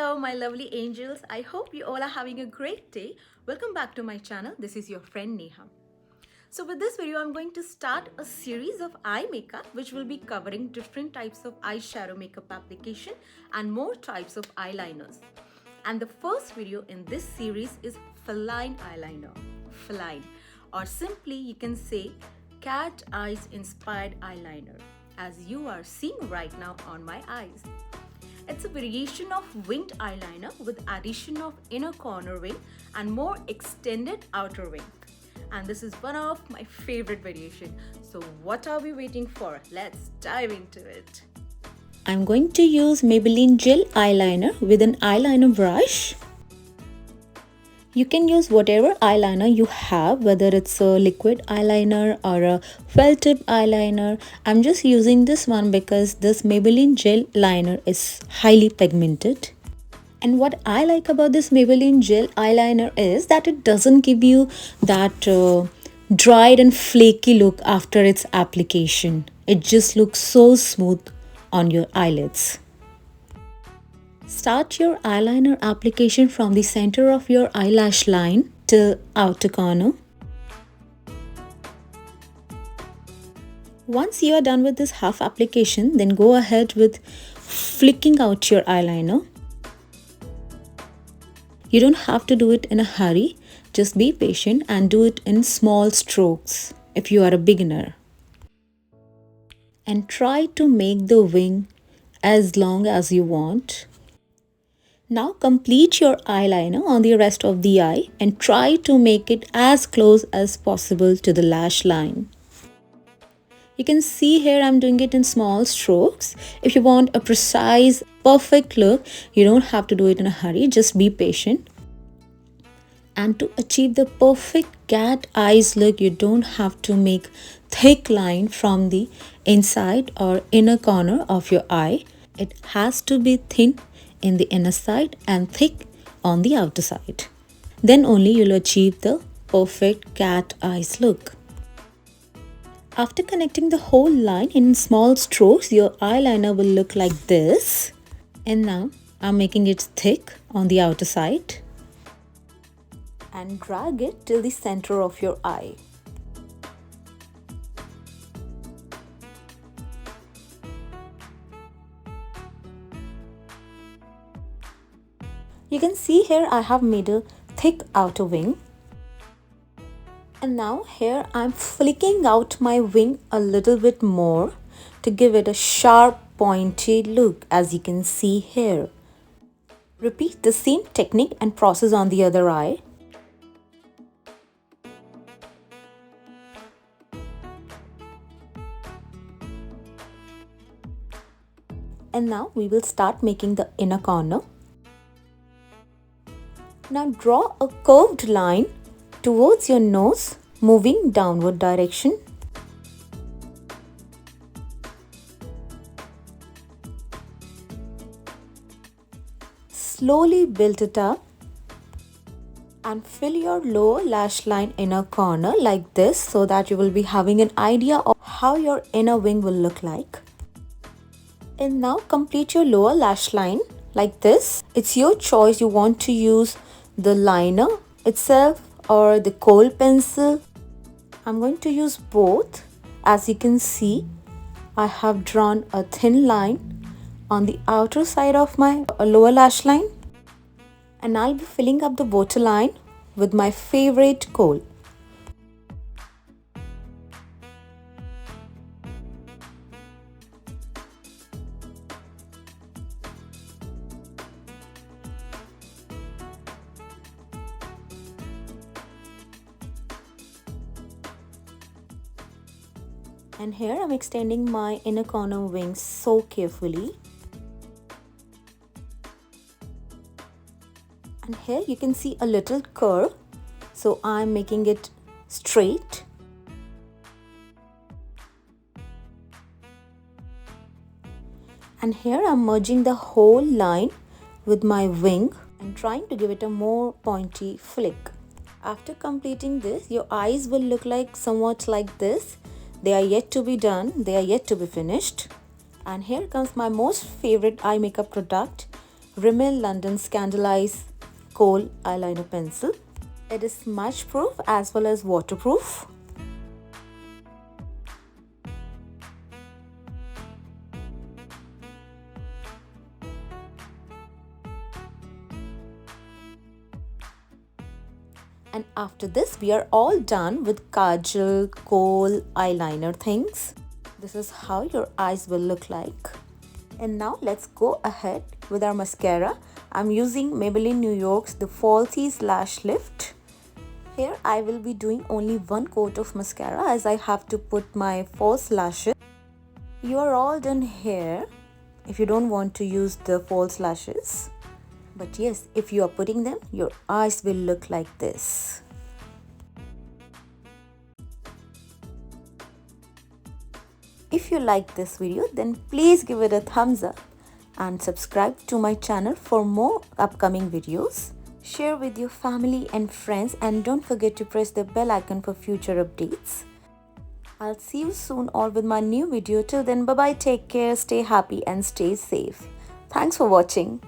Hello my lovely angels, I hope you all are having a great day. Welcome back to my channel. This is your friend Neha. So with this video I'm going to start a series of eye makeup which will be covering different types of eyeshadow makeup application and more types of eyeliners. And the first video in this series is Feline eyeliner. Feline, or simply you can say cat eyes inspired eyeliner, as you are seeing right now on my eyes. It's a variation of winged eyeliner with addition of inner corner wing and more extended outer wing. And this is one of my favorite variation. So what are we waiting for? Let's dive into it. I'm going to use Maybelline gel eyeliner with an eyeliner brush. You can use whatever eyeliner you have, whether it's a liquid eyeliner or a felt tip eyeliner. I'm just using this one because this Maybelline gel liner is highly pigmented. And what I like about this Maybelline gel eyeliner is that it doesn't give you that dried and flaky look after its application. It just looks so smooth on your eyelids. Start your eyeliner application from the center of your eyelash line till outer corner. Once you are done with this half application, then go ahead with flicking out your eyeliner. You don't have to do it in a hurry, just be patient and do it in small strokes if you are a beginner. And try to make the wing as long as you want. Now complete your eyeliner on the rest of the eye and try to make it as close as possible to the lash line. You can see here I'm doing it in small strokes. If you want a precise, perfect look, you don't have to do it in a hurry, just be patient. And to achieve the perfect cat eyes look, you don't have to make thick line from the inside or inner corner of your eye. It has to be thin in the inner side and thick on the outer side. Then only you'll achieve the perfect cat eyes look. After connecting the whole line in small strokes, your eyeliner will look like this. And now I'm making it thick on the outer side. And drag it till the center of your eye. You can see here I have made a thick outer wing. And now here I'm flicking out my wing a little bit more to give it a sharp pointy look, as you can see here. Repeat the same technique and process on the other eye. And now we will start making the inner corner. Now draw a curved line towards your nose, moving downward direction. Slowly build it up and fill your lower lash line inner corner like this, so that you will be having an idea of how your inner wing will look like. And now complete your lower lash line like this. It's your choice, you want to use the liner itself or the Kohl pencil. I'm going to use both. As you can see, I have drawn a thin line on the outer side of my lower lash line. And I'll be filling up the waterline with my favorite Kohl. And here I'm extending my inner corner wing so carefully. And here you can see a little curve, so I'm making it straight. And here I'm merging the whole line with my wing and trying to give it a more pointy flick. After completing this, your eyes will look like somewhat like this. They are yet to be done, they are yet to be finished. And here comes my most favorite eye makeup product, Rimmel London Scandalize Kohl eyeliner pencil. It is smudge proof as well as waterproof. And after this, we are all done with kajal, kohl, eyeliner things. This is how your eyes will look like. And now let's go ahead with our mascara. I'm using Maybelline New York's the Falsies Lash Lift. Here I will be doing only one coat of mascara as I have to put my false lashes. You are all done here if you don't want to use the false lashes. But yes, if you are putting them, your eyes will look like this. If you like this video, then please give it a thumbs up and subscribe to my channel for more upcoming videos. Share with your family and friends and don't forget to press the bell icon for future updates. I'll see you soon all with my new video. Till then, bye bye, take care, stay happy and stay safe. Thanks for watching.